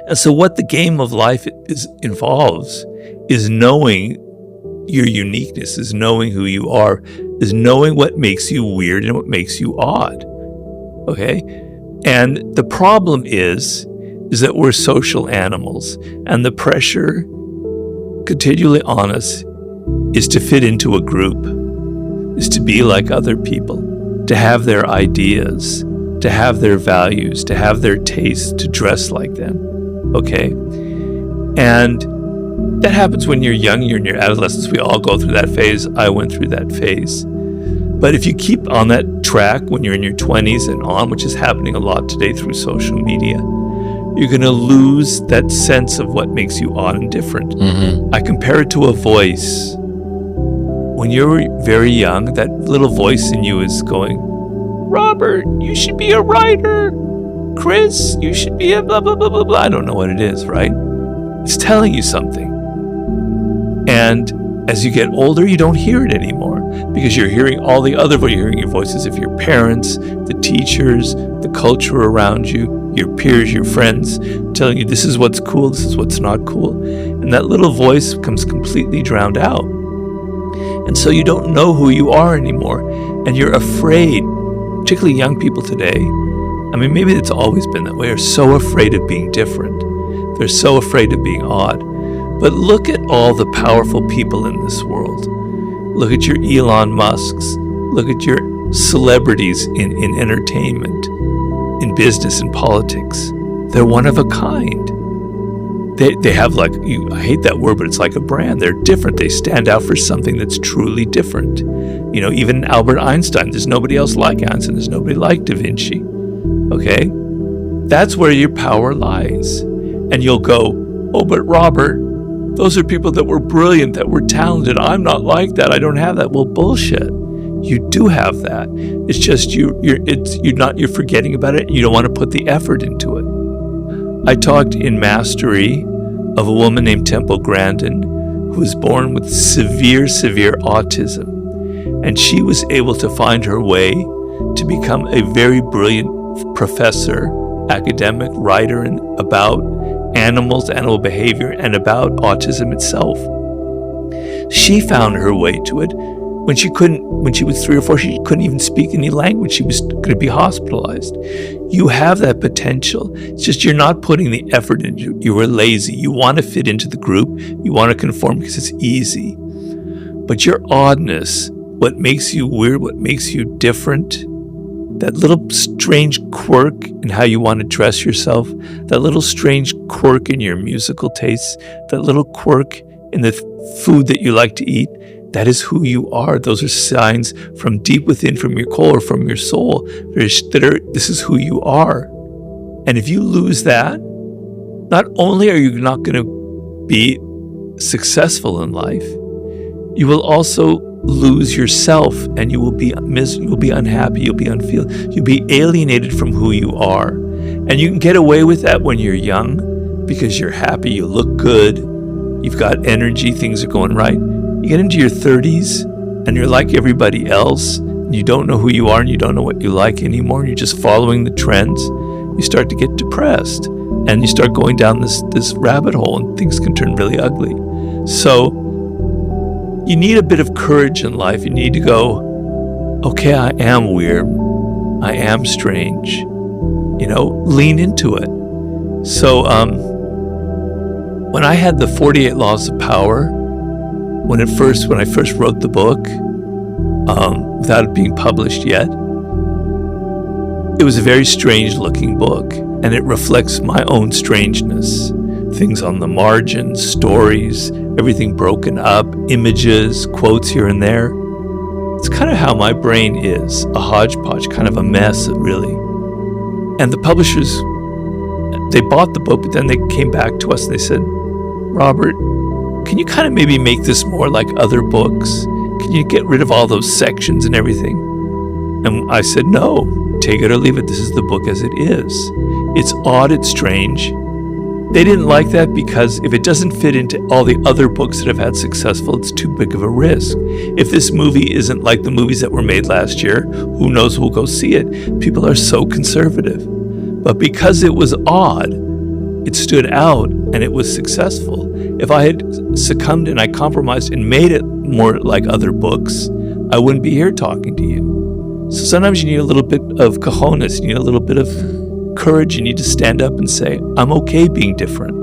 And so what the game of life involves is knowing your uniqueness, is knowing who you are, is knowing what makes you weird and what makes you odd. Okay? And the problem is that we're social animals, and the pressure continually on us is to fit into a group, is to be like other people, to have their ideas, to have their values, to have their tastes, to dress like them. Okay? And that happens when you're young, you're in your adolescence. We all go through that phase. I went through that phase. But if you keep on that track when you're in your 20s and on, which is happening a lot today through social media, you're going to lose that sense of what makes you odd and different. Mm-hmm. I compare it to a voice. When you're very young, that little voice in you is going, Robert, you should be a writer. Chris, you should be a blah, blah, blah, blah, blah. I don't know what it is, right? It's telling you something. And as you get older, you don't hear it anymore because you're hearing all the other voices. You're hearing your voices of your parents, the teachers, the culture around you, your peers, your friends, telling you this is what's cool, this is what's not cool. And that little voice becomes completely drowned out. And so you don't know who you are anymore. And you're afraid, particularly young people today, I mean, maybe it's always been that way, are so afraid of being different. They're so afraid of being odd. But look at all the powerful people in this world. Look at your Elon Musks. Look at your celebrities in entertainment, in business, in politics. They're one of a kind. They have I hate that word, but it's like a brand. They're different. They stand out for something that's truly different. You know, even Albert Einstein, there's nobody else like Einstein. There's nobody like Da Vinci. Okay? That's where your power lies. And you'll go, oh, but Robert, those are people that were brilliant, that were talented. I'm not like that. I don't have that. Well, bullshit. You do have that. It's just you're forgetting about it. You don't want to put the effort into it. I talked in Mastery of a woman named Temple Grandin who was born with severe autism. And she was able to find her way to become a very brilliant professor, academic, writer, and about animals, animal behavior, and about autism itself. She found her way to it when she was 3 or 4, she couldn't even speak any language. She was going to be hospitalized. You have that potential. It's just you're not putting the effort into it. You were lazy. You want to fit into the group. You want to conform because it's easy. But your oddness, what makes you weird, what makes you different, that little strange quirk in how you want to dress yourself, that little strange quirk in your musical tastes, that little quirk in the food that you like to eat, that is who you are. Those are signs from deep within, from your core, from your soul. This is who you are. And if you lose that, not only are you not going to be successful in life, you will also lose yourself, and you will be unhappy, you'll be unfulfilled, you'll be alienated from who you are. And you can get away with that when you're young because you're happy, you look good, you've got energy, things are going right. You get into your 30s and you're like everybody else, and you don't know who you are and you don't know what you like anymore, and you're just following the trends. You start to get depressed and you start going down this rabbit hole, and things can turn really ugly. So you need a bit of courage in life. You need to go, okay, I am weird. I am strange. You know, lean into it. So when I had the 48 Laws of Power, when I first wrote the book, without it being published yet, it was a very strange looking book, and it reflects my own strangeness. Things on the margins, stories, everything broken up, images, quotes here and there. It's kind of how my brain is, a hodgepodge, kind of a mess, really. And the publishers, they bought the book, but then they came back to us and they said, Robert, can you kind of maybe make this more like other books? Can you get rid of all those sections and everything? And I said, no, take it or leave it. This is the book as it is. It's odd, it's strange. They didn't like that because if it doesn't fit into all the other books that have had successful, it's too big of a risk. If this movie isn't like the movies that were made last year, who knows who'll go see it? People are so conservative. But because it was odd, it stood out and it was successful. If I had succumbed and I compromised and made it more like other books, I wouldn't be here talking to you. So sometimes you need a little bit of cojones, you need a little bit of courage. You need to stand up and say, I'm okay being different.